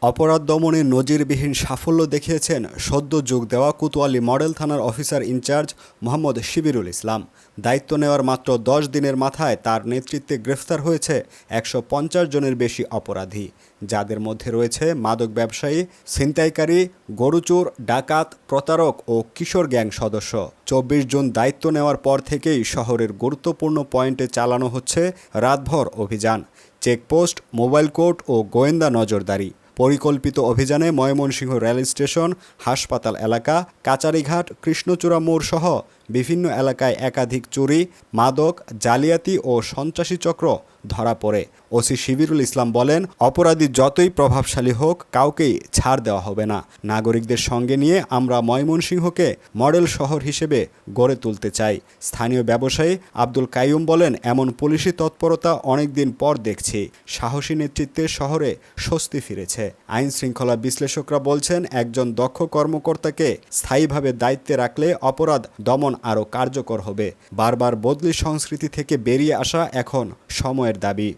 অপরাধ দমনে নজিরবিহীন সাফল্য দেখিয়েছেন সদ্য যোগ দেওয়া কোতোয়ালি মডেল থানার অফিসার ইনচার্জ মোহাম্মদ শিবিরুল ইসলাম। দায়িত্ব নেওয়ার মাত্র 10 দিনের মাথায় তার নেতৃত্বে গ্রেফতার হয়েছে 150 জনের বেশি অপরাধী, যাদের মধ্যে রয়েছে মাদক ব্যবসায়ী, ছিনতাইকারী, গরুচোর, ডাকাত, প্রতারক ও কিশোর গ্যাং সদস্য। 24 জুন দায়িত্ব নেওয়ার পর থেকেই শহরের গুরুত্বপূর্ণ পয়েন্টে চালানো হচ্ছে রাতভর অভিযান, চেকপোস্ট, মোবাইল কোর্ট ও গোয়েন্দা নজরদারি। পরিকল্পিত অভিযানে ময়মনসিংহ রেল স্টেশন, হাসপাতাল এলাকা, কাচারীঘাট, কৃষ্ণচূড়া মোড় সহ বিভিন্ন এলাকায় একাধিক চুরি, মাদক, জালিয়াতি ও সন্ত্রাসী চক্র ধরা পড়ে। ওসি শিবিরুল ইসলাম বলেন, অপরাধী যতই প্রভাবশালী হোক, কাউকেই ছাড় দেওয়া হবে না। নাগরিকদের সঙ্গে নিয়ে আমরা ময়মনসিংহকে মডেল শহর হিসেবে গড়ে তুলতে চাই। স্থানীয় ব্যবসায়ী আব্দুল কাইয়ুম বলেন, এমন পুলিশি তৎপরতা অনেকদিন পর দেখছি। সাহসী নেতৃত্বে শহরে স্বস্তি ফিরেছে। আইন শৃঙ্খলা বিশ্লেষকরা বলছেন, একজন দক্ষ কর্মকর্তাকে স্থায়ীভাবে দায়িত্বে রাখলে অপরাধ দমন আরও কার্যকর হবে। বারবার বদলি সংস্কৃতি থেকে বেরিয়ে আসা এখন সময়ের দাবি।